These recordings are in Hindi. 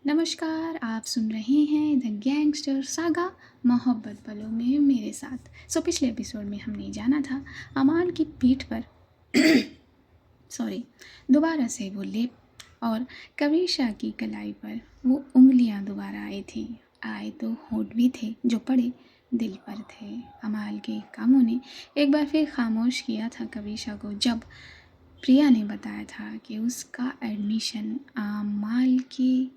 नमस्कार, आप सुन रहे हैं द गैंगस्टर सागा मोहब्बत पलों में मेरे साथ। पिछले एपिसोड में हमने जाना था अमाल की पीठ पर सॉरी दोबारा से वो लेप और कविशा की कलाई पर वो उंगलियां दोबारा आई थी। आए तो होठ भी थे जो पड़े दिल पर थे। अमाल के कामों ने एक बार फिर खामोश किया था कविशा को जब प्रिया ने बताया था कि उसका एडमिशन अमाल की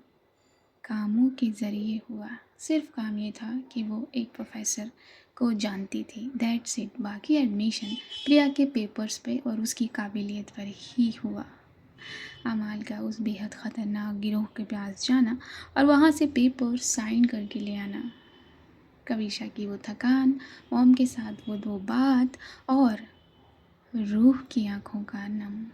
कामों के ज़रिए हुआ। सिर्फ काम ये था कि वो एक प्रोफेसर को जानती थी, दैट्स इट। बाकी एडमिशन प्रिया के पेपर्स पे और उसकी काबिलियत पर ही हुआ। अमाल का उस बेहद ख़तरनाक गिरोह के पास जाना और वहाँ से पेपर साइन करके ले आना, कविशा की वो थकान, मॉम के साथ वो दो बात और रूह की आंखों का नम,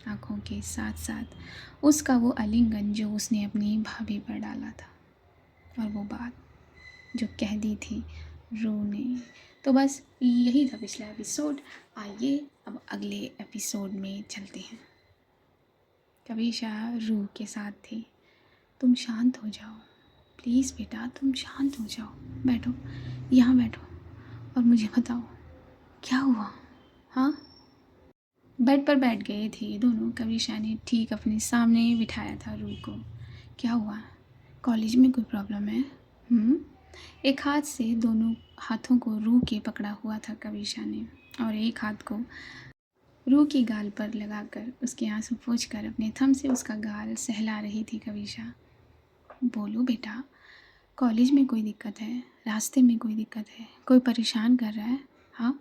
आंखों के साथ साथ उसका वो आलिंगन जो उसने अपनी भाभी पर डाला था, और वो बात जो कह दी थी रूह ने। तो बस यही था पिछला एपिसोड। आइए अब अगले एपिसोड में चलते हैं। कविशा रूह के साथ थी। तुम शांत हो जाओ प्लीज़ बेटा, तुम शांत हो जाओ, बैठो, यहाँ बैठो और मुझे बताओ क्या हुआ। हाँ, बेड पर बैठ गए थे दोनों। कविशा ने ठीक अपने सामने बिठाया था रूह को। क्या हुआ, कॉलेज में कोई प्रॉब्लम है? एक हाथ से दोनों हाथों को रूह के पकड़ा हुआ था कविशा ने, और एक हाथ को रूह की गाल पर लगाकर उसके आंसू पोंछकर अपने थंब से उसका गाल सहला रही थी कविशा। बोलो बेटा, कॉलेज में कोई दिक्कत है? रास्ते में कोई दिक्कत है? कोई परेशान कर रहा है? हाँ,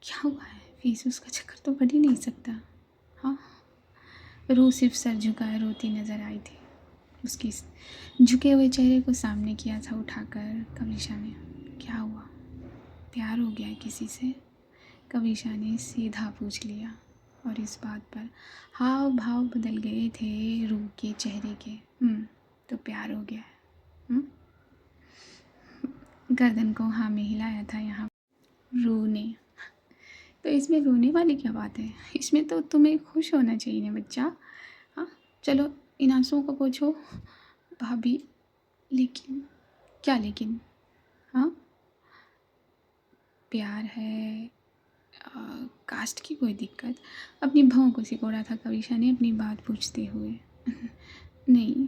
क्या हुआ है? फीस उसका चक्कर तो बढ़ ही नहीं सकता। हाँ, रूह सिर्फ सर झुकाए रोती नज़र आई थी। उसकी झुके हुए चेहरे को सामने किया था उठाकर कविशा ने। क्या हुआ, प्यार हो गया है किसी से? कविशा ने सीधा पूछ लिया, और इस बात पर हाव भाव बदल गए थे रूह के चेहरे के। तो प्यार हो गया है? गर्दन को हाँ में हिलाया था यहाँ रूह ने। तो इसमें रोने वाली क्या बात है? इसमें तो तुम्हें खुश होना चाहिए ना बच्चा। हाँ, चलो इन आंसुओं को पोंछो भाभी। लेकिन क्या लेकिन? हाँ, प्यार है, कास्ट की कोई दिक्कत? अपनी भौं को सिकोड़ा था कविशा ने अपनी बात पूछते हुए। नहीं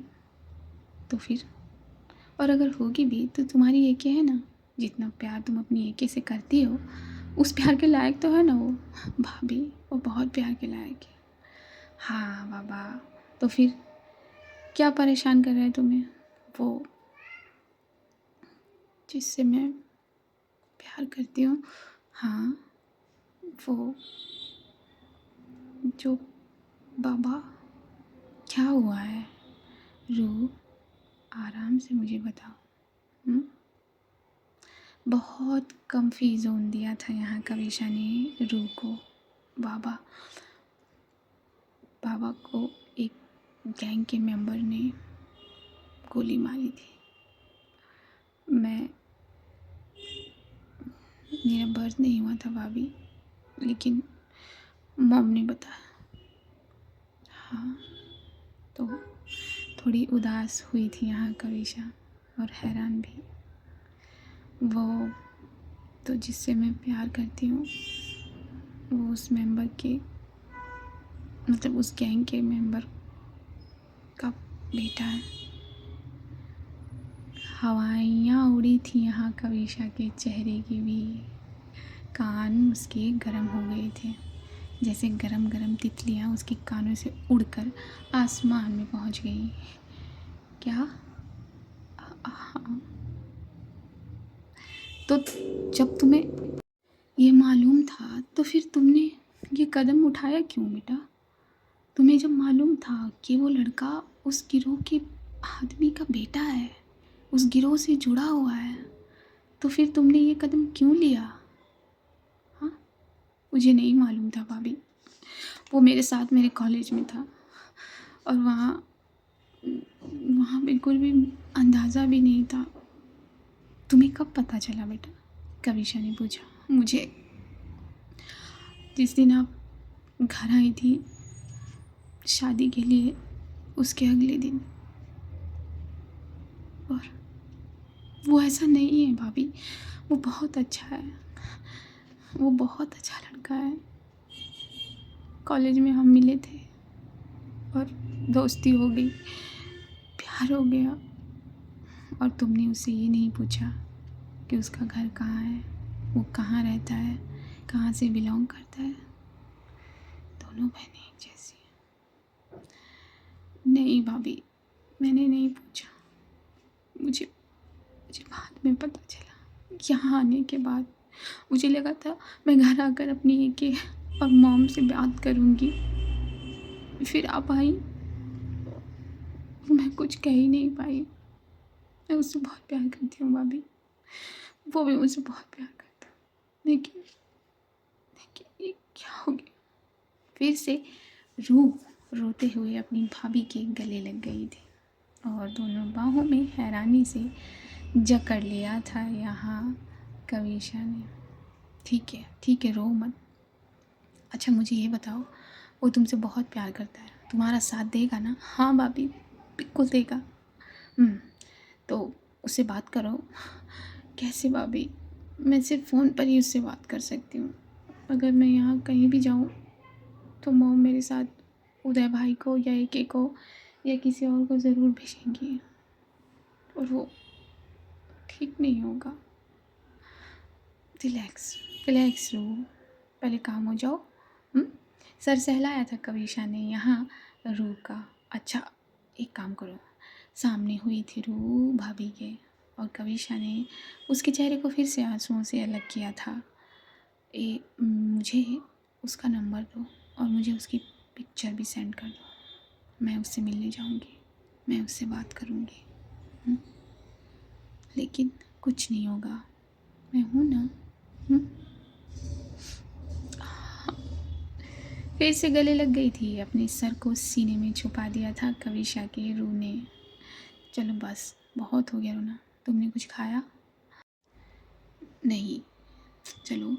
तो फिर? और अगर होगी भी तो तुम्हारी एके है ना, जितना प्यार तुम अपनी एके से करती हो उस प्यार के लायक तो है ना वो भाभी, वो बहुत प्यार के लायक है। हाँ बाबा, तो फिर क्या परेशान कर रहा है तुम्हें? वो जिससे मैं प्यार करती हूँ। हाँ, वो जो बाबा। क्या हुआ है रूह, आराम से मुझे बताओ। बहुत कम्फी जोन दिया था यहाँ कविशा ने रूह को। बाबा, बाबा को एक गैंग के मेंबर ने गोली मारी थी। मेरा बर्थ नहीं हुआ था भाभी, लेकिन मॉम ने बताया। हाँ, तो थोड़ी उदास हुई थी यहाँ कविशा, और हैरान भी। वो तो जिससे मैं प्यार करती हूँ वो उस मेंबर के, मतलब उस गैंग के मेंबर का बेटा है। हवाइयाँ उड़ी थी यहाँ कविशा के चेहरे की भी। कान उसके गर्म हो गए थे, जैसे गरम गरम तितलियाँ उसके कानों से उड़कर आसमान में पहुँच गई। क्या? हाँ, तो जब तुम्हें ये मालूम था तो फिर तुमने ये कदम उठाया क्यों बेटा? तुम्हें जब मालूम था कि वो लड़का उस गिरोह के आदमी का बेटा है, उस गिरोह से जुड़ा हुआ है, तो फिर तुमने ये कदम क्यों लिया? हाँ, मुझे नहीं मालूम था भाभी। वो मेरे साथ मेरे कॉलेज में था, और वहाँ वहाँ बिल्कुल भी अंदाज़ा भी नहीं था। तुम्हें कब पता चला बेटा? कविशा ने पूछा। मुझे जिस दिन आप घर आई थी शादी के लिए, उसके अगले दिन। और वो ऐसा नहीं है भाभी, वो बहुत अच्छा है, वो बहुत अच्छा लड़का है। कॉलेज में हम मिले थे और दोस्ती हो गई, प्यार हो गया, और तुमने उससे ये नहीं पूछा कि उसका घर कहाँ है, वो कहाँ रहता है, कहाँ से बिलोंग करता है। दोनों बहनें एक जैसी हैं। नहीं भाभी, मैंने नहीं पूछा। मुझे मुझे बाद में पता चला, यहाँ आने के बाद। मुझे लगा था मैं घर आकर अपनी एके और मॉम से बात करूँगी, फिर आप आई, मैं कुछ कह ही नहीं पाई। मैं उससे बहुत प्यार करती हूँ भाभी, वो भी मुझसे बहुत प्यार करता है। लेकिन लेकिन ये क्या हो गया? फिर से रूह रोते हुए अपनी भाभी के गले लग गई थी और दोनों बाहों में हैरानी से जकड़ लिया था यहाँ कविशा ने। ठीक है, रो मत। अच्छा मुझे ये बताओ, वो तुमसे बहुत प्यार करता है, तुम्हारा साथ देगा ना? हाँ भाभी, बिल्कुल देगा। तो उससे बात करो। कैसे भाभी? मैं सिर्फ फ़ोन पर ही उससे बात कर सकती हूँ। अगर मैं यहाँ कहीं भी जाऊँ तो मॉम मेरे साथ उदय भाई को या एके को या किसी और को ज़रूर भेजेंगी, और वो ठीक नहीं होगा। रिलैक्स रिलैक्स रो, पहले काम हो जाओ। सर सहलाया था कविशा ने यहाँ रू का। अच्छा एक काम करो, सामने हुई थी रू भाभी के, और कविशा ने उसके चेहरे को फिर से आंसुओं से अलग किया था। मुझे उसका नंबर दो और मुझे उसकी पिक्चर भी सेंड कर दो। मैं उससे मिलने जाऊँगी, मैं उससे बात करूँगी। लेकिन कुछ नहीं होगा, मैं हूँ ना। फिर से गले लग गई थी, अपने सर को सीने में छुपा दिया था कविशा के रू ने। चलो बस, बहुत हो गया रोना। तुमने कुछ खाया? नहीं। चलो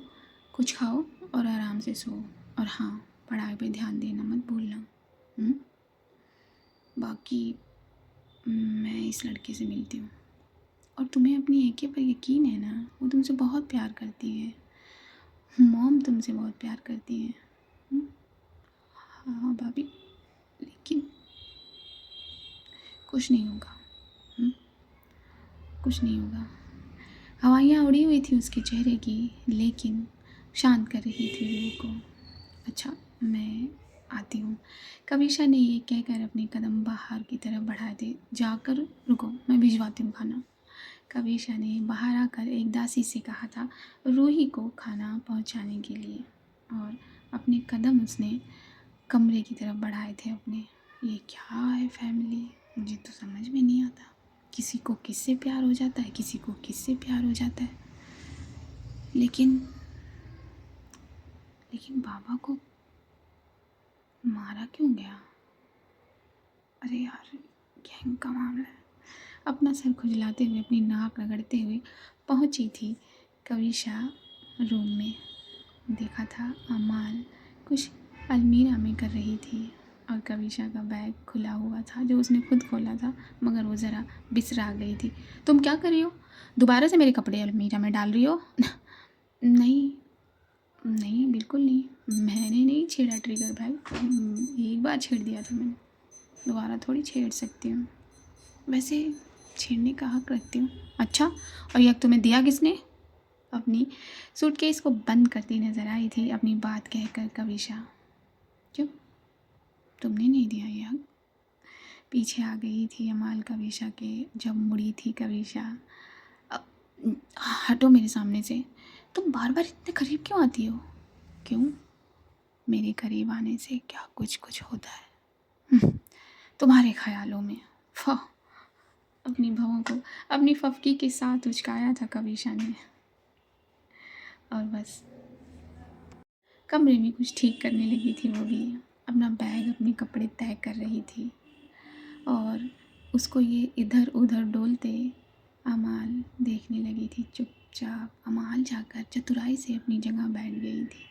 कुछ खाओ और आराम से सो, और हाँ पढ़ाई पे ध्यान देना मत भूलना। बाकी मैं इस लड़के से मिलती हूँ, और तुम्हें अपनी एके पर यकीन है ना? वो तुमसे बहुत प्यार करती है, मॉम तुमसे बहुत प्यार करती है। हाँ भाभी, लेकिन कुछ नहीं होगा। कुछ नहीं होगा। हवाइयाँ उड़ी हुई थी उसके चेहरे की, लेकिन शांत कर रही थी रूह को। अच्छा मैं आती हूँ, कविशा ने ये कहकर अपने कदम बाहर की तरफ बढ़ा दे। जाकर रुको, मैं भिजवाती हूँ खाना। कविशा ने बाहर आकर एक दासी से कहा था रूही को खाना पहुँचाने के लिए, और अपने कदम उसने कमरे की तरफ बढ़ाए थे अपने। ये क्या है फैमिली, मुझे तो समझ में नहीं आता। किसी को किससे प्यार हो जाता है, किसी को किससे प्यार हो जाता है। लेकिन बाबा को मारा क्यों गया? अरे यार, गैंग का मामला है। अपना सर खुजलाते हुए, अपनी नाक रगड़ते हुए पहुंची थी कविशा रूम में। देखा था अमाल कुछ अलमीरा में कर रही थी, और कविशा का बैग खुला हुआ था, जो उसने खुद खोला था, मगर वो ज़रा बिसरा गई थी। तुम क्या कर रही हो? दोबारा से मेरे कपड़े अलमीरा में डाल रही हो? नहीं नहीं, बिल्कुल नहीं, मैंने नहीं छेड़ा ट्रिगर भाई, एक बार छेड़ दिया था मैंने, दोबारा थोड़ी छेड़ सकती हूँ। वैसे छेड़ने का हक रखती हूँ। अच्छा, और यह तुम्हें दिया किसने? अपनी सूटकेस को बंद करती नजर आई थी अपनी बात कहकर कविशा। क्यों, तुमने नहीं दिया ये हक? पीछे आ गई थी अमाल कविशा के, जब मुड़ी थी कविशा। हटो मेरे सामने से, तुम बार बार इतने करीब क्यों आती हो? क्यों, मेरे करीब आने से क्या कुछ कुछ होता है? तुम्हारे ख्यालों में। अपनी भवों को अपनी फफकी के साथ उचकाया था कविशा ने, और बस कमरे में कुछ ठीक करने लगी थी। वो भी अपना बैग, अपने कपड़े तय कर रही थी, और उसको ये इधर उधर डोलते अमाल देखने लगी थी चुपचाप। अमाल जाकर चतुराई से अपनी जगह बैठ गई थी,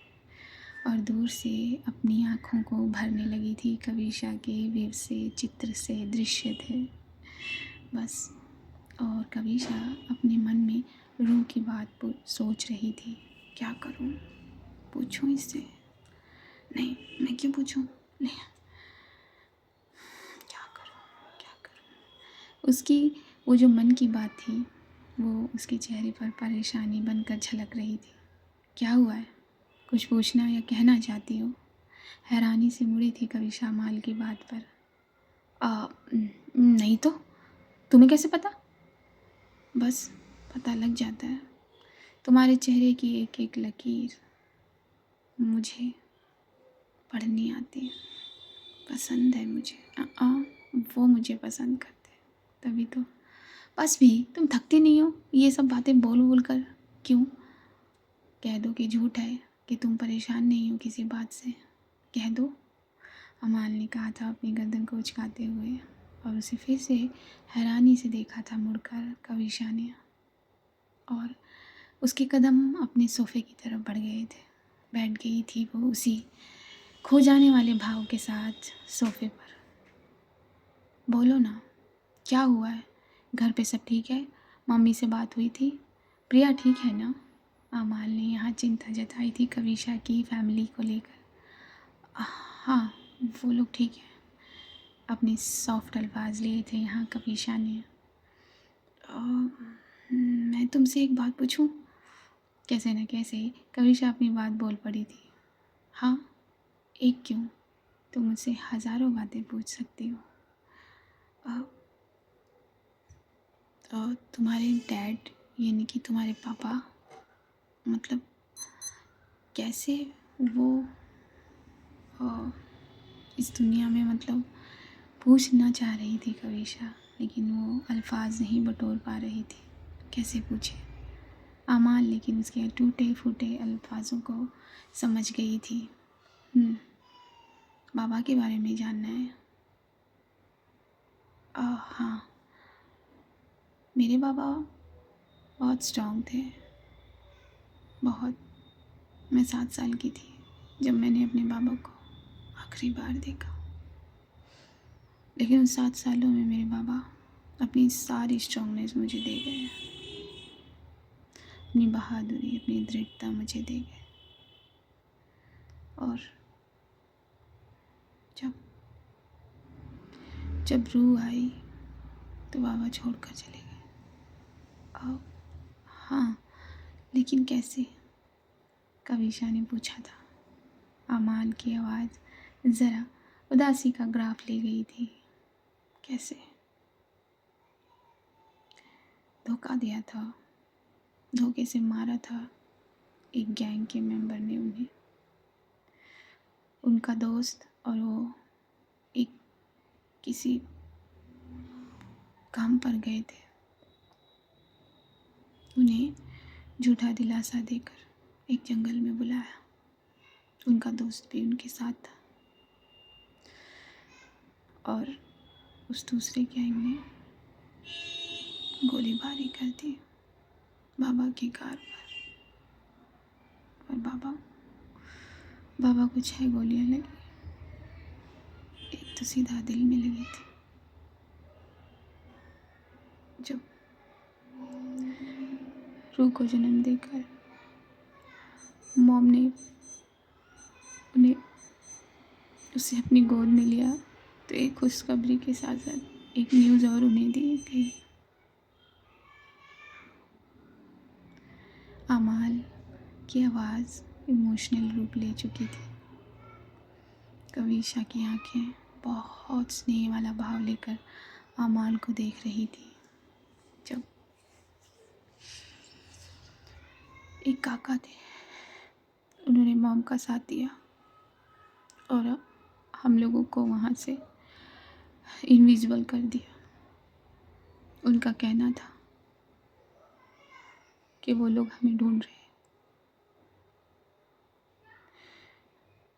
और दूर से अपनी आँखों को भरने लगी थी कविशा के विव से चित्र से दृश्य थे बस। कविशा अपने मन में रूह की बात सोच रही थी। क्या करूं? पूछूं इससे? नहीं, मैं क्यों पूछूं? नहीं, क्या करूं, क्या करूं? उसकी वो जो मन की बात थी वो उसके चेहरे पर परेशानी बनकर झलक रही थी। क्या हुआ है? कुछ पूछना या कहना चाहती हो? हैरानी से मुड़ी थी कविशा माल की बात पर। नहीं तो, तुम्हें कैसे पता? बस पता लग जाता है। तुम्हारे चेहरे की एक एक लकीर मुझे पढ़नी आती है। पसंद है मुझे। वो मुझे पसंद करते हैं, तभी तो। बस भी, तुम थकती नहीं हो ये सब बातें बोल बोल कर? क्यों? कह दो कि झूठ है, कि तुम परेशान नहीं हो किसी बात से। कह दो, अमाल ने कहा था अपनी गर्दन को उचकाते हुए, और उसे फिर से हैरानी से देखा था मुड़कर कविशा ने। और उसके कदम अपने सोफ़े की तरफ बढ़ गए थे। बैठ गई थी वो उसी खो जाने वाले भाव के साथ सोफ़े पर। बोलो ना, क्या हुआ है? घर पे सब ठीक है? मम्मी से बात हुई थी? प्रिया ठीक है ना? अमाल ने यहाँ चिंता जताई थी कविशा की फैमिली को लेकर। हाँ, वो लोग ठीक है। अपने सॉफ्ट अल्फाज लिए थे यहाँ कविशा ने। मैं तुमसे एक बात पूछूं? कैसे न कैसे कविशा अपनी बात बोल पड़ी थी। हाँ, एक क्यों, तुम मुझसे हज़ारों बातें पूछ सकती हो। तुम्हारे डैड यानी कि तुम्हारे पापा, मतलब कैसे वो इस दुनिया में, मतलब पूछना चाह रही थी कविशा, लेकिन वो अल्फाज नहीं बटोर पा रही थी। कैसे पूछे अमाल, लेकिन उसके टूटे फूटे अल्फाजों को समझ गई थी। बाबा के बारे में जानना है? हाँ, मेरे बाबा बहुत स्ट्रॉन्ग थे, बहुत। मैं 7 साल की थी जब मैंने अपने बाबा को आखिरी बार देखा, लेकिन उन 7 सालों में मेरे बाबा अपनी सारी स्ट्रॉन्गनेस मुझे दे गए, अपनी बहादुरी, अपनी दृढ़ता मुझे दे गए। और जब रूह आई तो बाबा छोड़कर चले गए। हाँ, लेकिन कैसे? कविशा ने पूछा था। अमाल की आवाज़ ज़रा उदासी का ग्राफ ले गई थी। कैसे? धोखा दिया था, धोखे से मारा था एक गैंग के मेंबर ने उन्हें। उनका दोस्त और वो एक किसी काम पर गए थे। उन्हें झूठा दिलासा देकर एक जंगल में बुलाया। उनका दोस्त भी उनके साथ था, और उस दूसरे गैंग ने गोलीबारी कर दी बाबा की कार पर, और बाबा को 6 गोलियां लगी। एक तो सीधा दिल में लगी थी। जब रूह को जन्म देकर मॉम ने उसे अपनी गोद में लिया, तो एक खुशखबरी के साथ साथ एक न्यूज़ और उन्हें दी गई। अमाल की आवाज़ इमोशनल रूप ले चुकी थी। कविशा की आंखें बहुत स्नेह वाला भाव लेकर अमाल को देख रही थी। जब एक काका थे, उन्होंने मॉम का साथ दिया और हम लोगों को वहाँ से इनविजिबल कर दिया। उनका कहना था कि वो लोग हमें ढूंढ रहे हैं।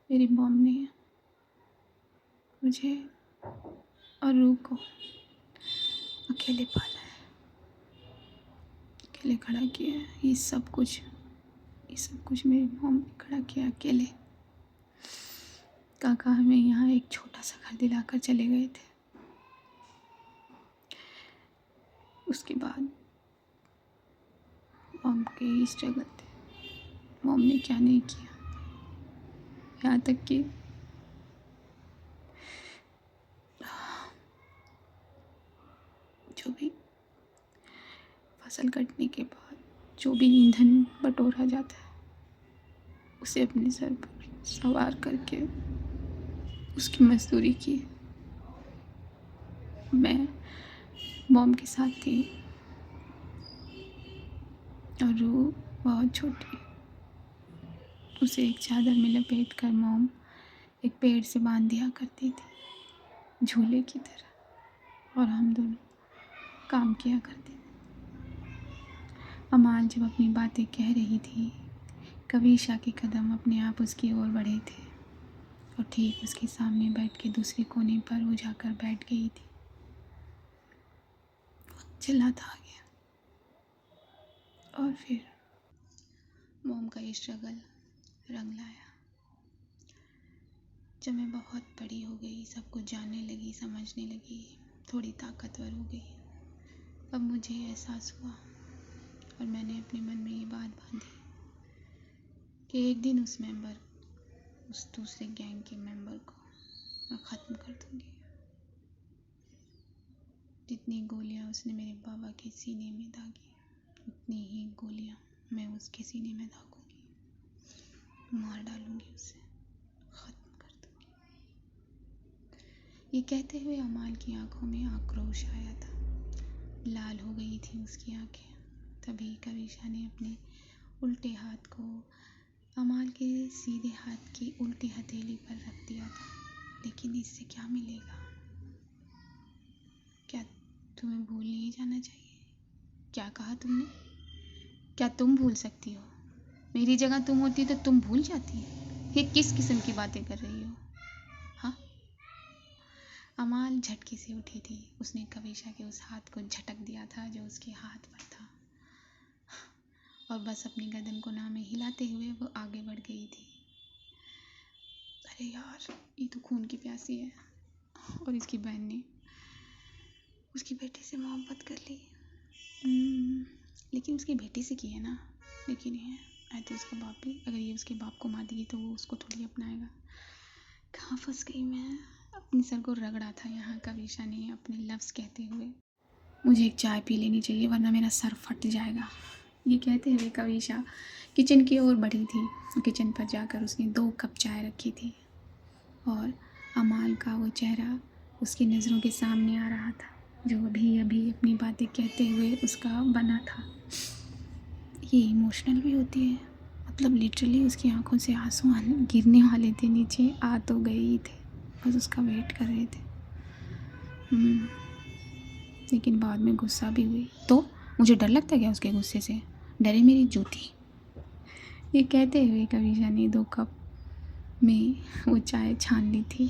मेरी मॉम ने मुझे और रूह को अकेले पाला है, अकेले खड़ा किया है। ये सब कुछ मेरी मॉम ने खड़ा किया अकेले। काका हमें यहाँ एक छोटा सा घर दिलाकर चले गए थे। उसके बाद के ही स्ट्रगल थे। मॉम ने क्या नहीं किया, यहाँ तक कि जो भी फसल कटने के बाद जो भी ईंधन बटोरा जाता है उसे अपने सर पर सवार करके उसकी मजदूरी की। मैं मॉम के साथ थी और वो बहुत छोटी, उसे एक चादर में लपेट कर मॉम एक पेड़ से बांध दिया करती थी झूले की तरह, और हम दोनों काम किया करते थे। अमाल जब अपनी बातें कह रही थी, कविशा के कदम अपने आप उसकी ओर बढ़े थे और ठीक उसके सामने बैठ के दूसरे कोने पर वो जाकर बैठ गई थी। चिल्लाता आ गया और फिर मॉम का ये स्ट्रगल रंग लाया। जब मैं बहुत बड़ी हो गई, सब कुछ जानने लगी, समझने लगी, थोड़ी ताकतवर हो गई, अब मुझे एहसास हुआ और मैंने अपने मन में ये बात बांधी कि एक दिन उस दूसरे गैंग के मेंबर को मैं ख़त्म कर दूँगी। जितनी गोलियां उसने मेरे बाबा के सीने में दागी, उतनी ही गोलियां मैं उसके सीने में दागूंगी, मार डालूंगी, उसे ख़त्म कर दूंगी। ये कहते हुए अमाल की आंखों में आक्रोश आया था, लाल हो गई थी उसकी आंखें। तभी कविशा ने अपने उल्टे हाथ को अमाल के सीधे हाथ की उल्टी हथेली पर रख दिया था। लेकिन इससे क्या मिलेगा? क्या तुम्हें भूल नहीं जाना चाहिए? क्या कहा तुमने? क्या तुम भूल सकती हो? मेरी जगह तुम होती तो तुम भूल जाती? ये किस किस्म की बातें कर रही हो? हाँ? अमाल झटके से उठी थी। उसने कविशा के उस हाथ को झटक दिया था जो उसके हाथ पर था, और बस अपनी गर्दन को ना में हिलाते हुए वो आगे बढ़ गई थी। अरे यार, ये तो खून की प्यासी है और इसकी बहन ने उसकी बेटी से मोहब्बत कर ली। लेकिन उसकी बेटी से की है ना। लेकिन है तो उसका बाप भी। अगर ये उसके बाप को मार देगी तो वो उसको थोड़ी अपनाएगा। कहाँ फंस गई मैं? अपने सर को रगड़ा था यहाँ कविशा ने अपने लफ्ज़ कहते हुए। मुझे एक चाय पी लेनी चाहिए वरना मेरा सर फट जाएगा। ये कहते हुए कविशा किचन की ओर बढ़ी थी। किचन पर जाकर उसने 2 कप चाय रखी थी और अमाल का वो चेहरा उसकी नज़रों के सामने आ रहा था जो अभी अभी अपनी बातें कहते हुए उसका बना था। ये इमोशनल भी होती है, मतलब लिटरली उसकी आंखों से आंसू गिरने वाले थे नीचे, आ तो गए ही थे, बस उसका वेट कर रहे थे। लेकिन बाद में गुस्सा भी हुई। तो मुझे डर लगता क्या उसके गुस्से से? डरे मेरी जूती। ये कहते हुए कविशा ने 2 कप में वो चाय छान ली थी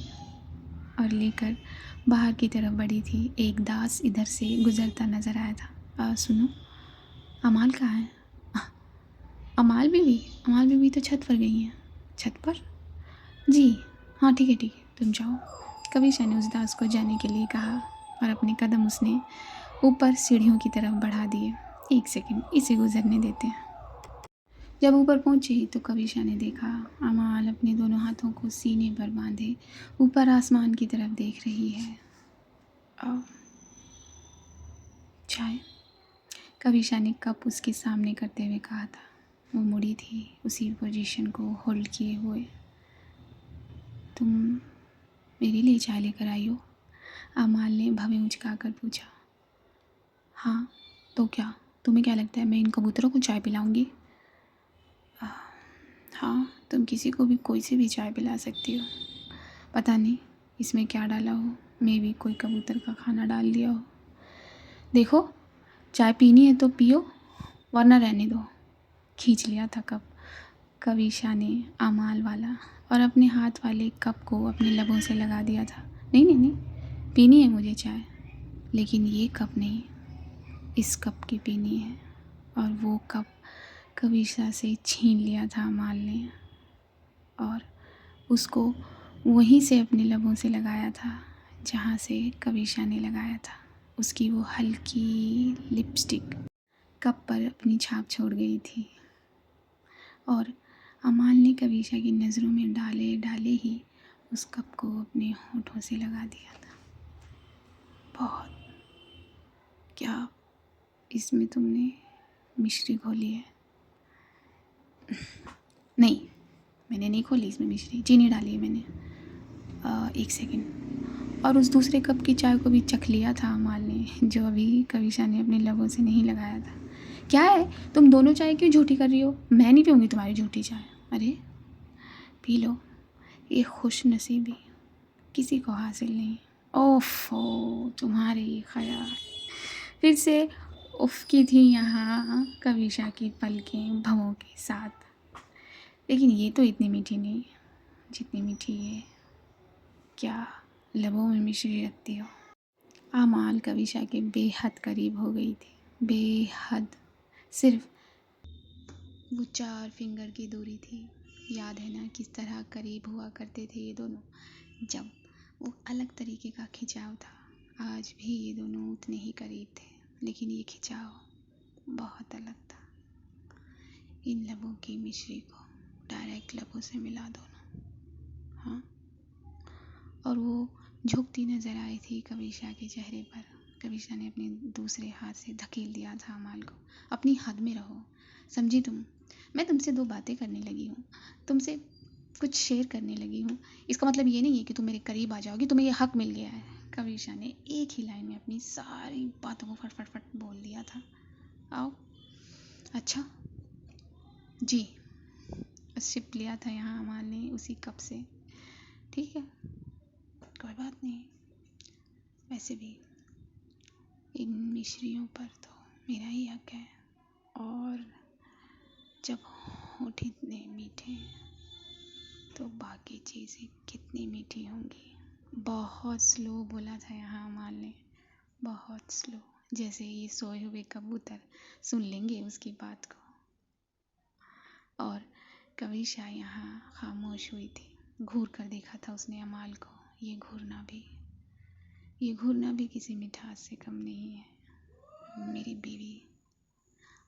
और लेकर बाहर की तरफ बढ़ी थी। एक दास इधर से गुजरता नज़र आया था। सुनो, अमाल कहाँ है? अमाल बीवी तो छत पर गई हैं। छत पर? जी हाँ, ठीक है, तुम जाओ। कविशा ने उस दास को जाने के लिए कहा और अपने कदम उसने ऊपर सीढ़ियों की तरफ बढ़ा दिए। 1 सेकंड, इसे गुजरने देते हैं। जब ऊपर पहुंची तो कविशा ने देखा अमाल अपने दोनों हाथों को सीने पर बांधे ऊपर आसमान की तरफ देख रही है। चाय? कविशा ने कप उसके सामने करते हुए कहा था। वो मुड़ी थी उसी पोजीशन को होल्ड किए हुए। तुम मेरे लिए चाय लेकर आई हो? अमाल ने भवें उचका कर पूछा। हाँ तो क्या, तुम्हें क्या लगता है मैं इन कबूतरों को चाय पिलाऊंगी? हाँ, तुम किसी को भी कोई सी भी चाय पिला सकती हो। पता नहीं इसमें क्या डाला हो, मे भी कोई कबूतर का खाना डाल दिया हो। देखो, चाय पीनी है तो पियो वरना रहने दो। खींच लिया था कप कविशा ने अमाल वाला और अपने हाथ वाले कप को अपने लबों से लगा दिया था। नहीं, पीनी है मुझे चाय, लेकिन ये कप नहीं, इस कप की पीनी है। और वो कप कविशा से छीन लिया था अमाल ने और उसको वहीं से अपने लबों से लगाया था जहाँ से कविशा ने लगाया था, उसकी वो हल्की लिपस्टिक। कप पर अपनी छाप छोड़ गई थी और अमाल ने कविशा की नज़रों में डाले डाले ही उस कप को अपने होठों से लगा दिया था। बहुत। क्या इसमें तुमने मिश्री घोली है? नहीं, मैंने नहीं खोली इसमें मिश्री, चीनी डाली है मैंने। 1 सेकंड। और उस दूसरे कप की चाय को भी चख लिया था अमाल ने, जो अभी कविशा ने अपने लबों से नहीं लगाया था। क्या है, तुम दोनों चाय क्यों झूठी कर रही हो? मैं नहीं पीऊँगी तुम्हारी झूठी चाय। अरे पी लो, ये खुश नसीबी किसी को हासिल नहीं। ओफो, तुम्हारे ख्याल। फिर से उफ की थी यहाँ कविशा की पलकें भवों के साथ। लेकिन ये तो इतनी मीठी नहीं जितनी मीठी ये। क्या लबों में मिश्री रखती हो? आमाल कविशा के बेहद करीब हो गई थी, बेहद। सिर्फ वो 4 फिंगर की दूरी थी। याद है ना किस तरह करीब हुआ करते थे ये दोनों, जब वो अलग तरीके का खिंचाव था। आज भी ये दोनों उतने ही करीब थे, लेकिन ये खिंचाव बहुत अलग था। इन लबों की मिश्री को डायरेक्ट लबों से मिला दो ना। हाँ, और वो झुकती नज़र आई थी कविशा के चेहरे पर। कविशा ने अपने दूसरे हाथ से धकेल दिया था अमाल को। अपनी हद में रहो, समझी तुम? मैं तुमसे 2 बातें करने लगी हूँ, तुमसे कुछ शेयर करने लगी हूँ। इसका मतलब ये नहीं है कि तुम मेरे करीब आ जाओगी, तुम्हें ये हक मिल गया है। कविशा ने एक ही लाइन में अपनी सारी बातों को फट फट फट बोल दिया था। आओ। अच्छा जी, सिप लिया था यहाँ अमाल ने उसी कप से। ठीक है, कोई बात नहीं। वैसे भी इन मिश्रियों पर तो मेरा ही हक है, और जब होठ इतने मीठे तो बाकी चीज़ें कितनी मीठी होंगी। बहुत स्लो बोला था यहाँ अमाल ने, बहुत स्लो, जैसे ये सोए हुए कबूतर सुन लेंगे उसकी बात को। और कविशा यहाँ खामोश हुई थी। घूर कर देखा था उसने अमाल को। ये घूरना भी किसी मिठास से कम नहीं है। मेरी बीवी,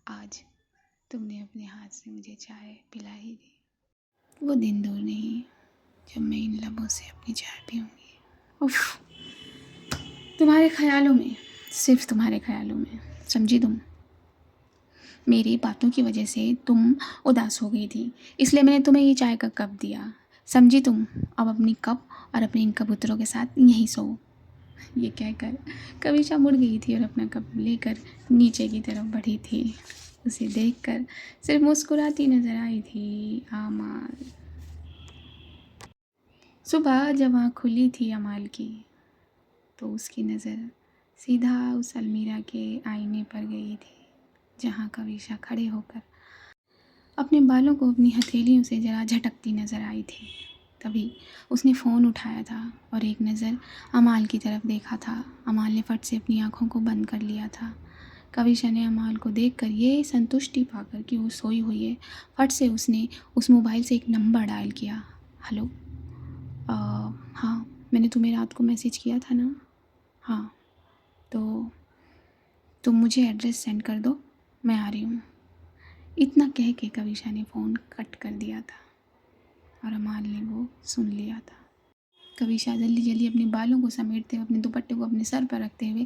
आज तुमने अपने हाथ से मुझे चाय पिला ही दी। वो दिन दूर नहीं जब मैं इन लबों से अपनी चाय पीऊँगी। उफ, तुम्हारे ख्यालों में, सिर्फ तुम्हारे ख्यालों में, समझी तुम? मेरी बातों की वजह से तुम उदास हो गई थी, इसलिए मैंने तुम्हें ये चाय का कप दिया, समझी तुम? अब अपनी कप और अपने इन कबूतरों के साथ यहीं सो। ये कहकर कविशा मुड़ गई थी और अपना कप लेकर नीचे की तरफ बढ़ी थी। उसे देखकर सिर्फ मुस्कुराती नजर आई थी अमाल। सुबह जब आँख खुली थी अमाल की, तो उसकी नज़र सीधा उस अलमीरा के आईने पर गई थी, जहाँ कविशा खड़े होकर अपने बालों को अपनी हथेलियों से जरा झटकती नज़र आई थी। तभी उसने फ़ोन उठाया था और एक नज़र अमाल की तरफ देखा था। अमाल ने फट से अपनी आँखों को बंद कर लिया था। कविशा ने अमाल को देखकर ये संतुष्टि पाकर कि वो सोई हुई है, फट से उसने उस मोबाइल से एक नंबर डायल किया। हेलो, हाँ, मैंने तुम्हें रात को मैसेज किया था ना? हाँ, तो तुम मुझे एड्रेस सेंड कर दो, मैं आ रही हूँ। इतना कह के कविशा ने फ़ोन कट कर दिया था और अमाल ने वो सुन लिया था। कविशा जल्दी जल्दी अपने बालों को समेटते हुए, अपने दुपट्टे को अपने सर पर रखते हुए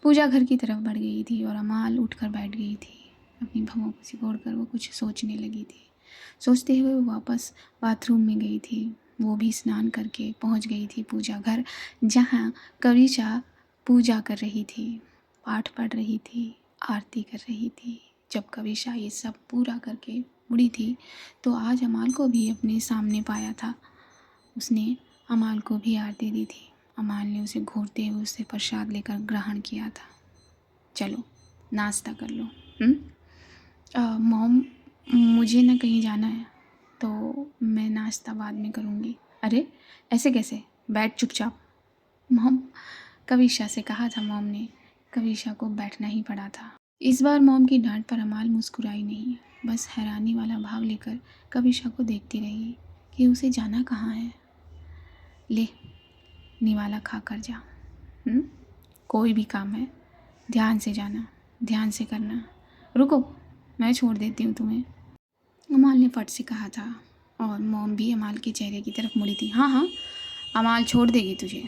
पूजा घर की तरफ बढ़ गई थी और अमाल उठकर बैठ गई थी। अपनी भवों को सिकोड़ कर वो कुछ सोचने लगी थी। सोचते हुए वो वापस बाथरूम में गई थी। वो भी स्नान करके पहुंच गई थी पूजा घर, जहां कविशा पूजा कर रही थी, पाठ पढ़ रही थी, आरती कर रही थी। जब कविशा ये सब पूरा करके मुड़ी थी तो आज अमाल को भी अपने सामने पाया था। उसने अमाल को भी आरती दी थी। अमाल ने उसे घूरते हुए उससे प्रसाद लेकर ग्रहण किया था। चलो नाश्ता कर लो। मॉम, मुझे ना कहीं जाना है, तो मैं नाश्ता बाद में करूँगी। अरे ऐसे कैसे, बैठ चुपचाप। मॉम, कविशा से कहा था मॉम ने। कविशा को बैठना ही पड़ा था। इस बार मॉम की डांट पर अमाल मुस्कुराई नहीं, बस हैरानी वाला भाव लेकर कविशा को देखती रही कि उसे जाना कहाँ है। ले, निवाला खा कर जा। कोई भी काम है ध्यान से जाना, ध्यान से करना, रुको, मैं छोड़ देती हूँ तुम्हें, अमाल ने फट से कहा था और मॉम भी अमाल के चेहरे की तरफ मुड़ी थी। हाँ हाँ, अमाल छोड़ देगी तुझे,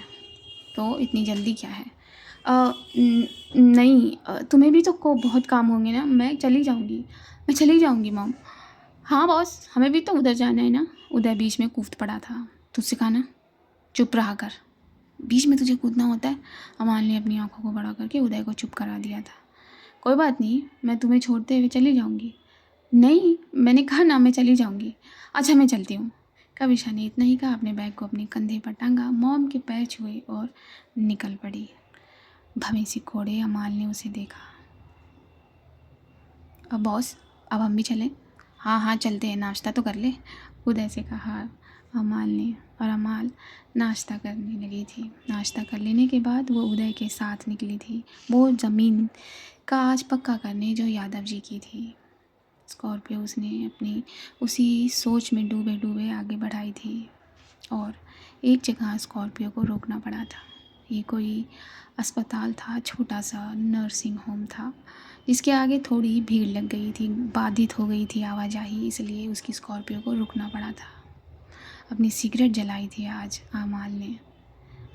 तो इतनी जल्दी क्या है? नहीं, तुम्हें भी तो को बहुत काम होंगे ना, मैं चली जाऊँगी मॉम। हाँ बॉस, हमें भी तो उधर जाना है ना। उदय बीच में कूद पड़ा था। तुझसे कहा ना, चुप रहा कर, बीच में तुझे कूदना होता है। अमाल ने अपनी आंखों को बड़ा करके उदय को चुप करा दिया था। कोई बात नहीं, मैं तुम्हें छोड़ते हुए चली जाऊँगी। नहीं, मैंने कहा ना मैं चली जाऊँगी। अच्छा मैं चलती हूँ। कविशा ने इतना ही कहा, अपने बैग को अपने कंधे पर टांगा, मॉम के पैर छुए और निकल पड़ी। भवें से कोड़े अमाल ने उसे देखा। अब बॉस, अब हम भी चलें? हाँ हाँ चलते हैं, नाश्ता तो कर ले, उदय से कहा अमाल ने। और अमाल नाश्ता करने लगी थी। नाश्ता कर लेने के बाद वो उदय के साथ निकली थी, वो ज़मीन का आज पक्का करने जो यादव जी की थी। स्कॉर्पियो उसने अपनी उसी सोच में डूबे डूबे आगे बढ़ाई थी और एक जगह स्कॉर्पियो को रोकना पड़ा था। ये कोई अस्पताल था, छोटा सा नर्सिंग होम था, जिसके आगे थोड़ी भीड़ लग गई थी, बाधित हो गई थी आवाजाही, इसलिए उसकी स्कॉर्पियो को रुकना पड़ा था। अपनी सिगरेट जलाई थी आज आमाल ने।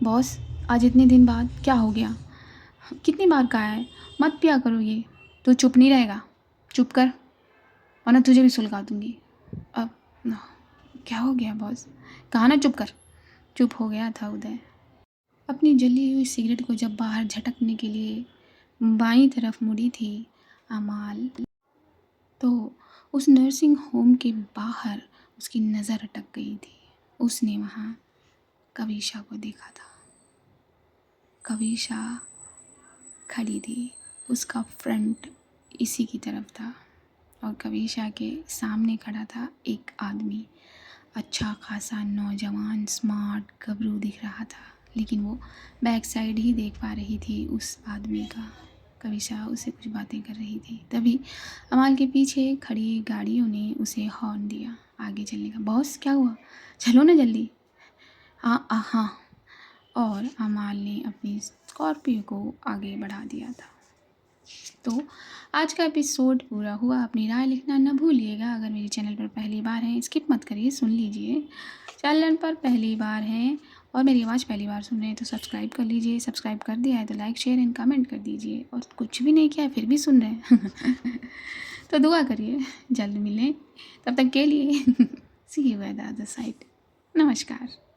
बॉस, आज इतने दिन बाद क्या हो गया? कितनी बार कहा है मत पिया करो ये। तो चुप नहीं रहेगा? चुप कर, वरना तुझे भी सुलगा दूंगी। अब ना, क्या हो गया बॉस? कहा ना चुप कर। चुप हो गया था उदय। अपनी जली हुई सिगरेट को जब बाहर झटकने के लिए बाईं तरफ मुड़ी थी अमाल, तो उस नर्सिंग होम के बाहर उसकी नज़र अटक गई थी। उसने वहाँ कविशा को देखा था। कविशा खड़ी थी, उसका फ्रंट इसी की तरफ था और कविशा के सामने खड़ा था एक आदमी, अच्छा खासा नौजवान स्मार्ट गबरू दिख रहा था, लेकिन वो बैक साइड ही देख पा रही थी उस आदमी का। कविशा उससे कुछ बातें कर रही थी, तभी अमाल के पीछे खड़ी गाड़ियों ने उसे हॉर्न दिया आगे चलने का। बॉस क्या हुआ, चलो ना जल्दी। हाँ हाँ, और अमाल ने अपनी स्कॉर्पियो को आगे बढ़ा दिया था। तो आज का एपिसोड पूरा हुआ। अपनी राय लिखना न भूलिएगा। अगर मेरे चैनल पर पहली बार हैं, स्किप मत करिए, सुन लीजिए। चैनल पर पहली बार हैं और मेरी आवाज़ पहली बार सुन रहे हैं तो सब्सक्राइब कर लीजिए। सब्सक्राइब कर दिया है तो लाइक शेयर एंड कमेंट कर दीजिए, और कुछ भी नहीं किया है फिर भी सुन रहे हैं तो दुआ करिए, जल्द मिलें, तब तक के लिए see you at the other side. नमस्कार।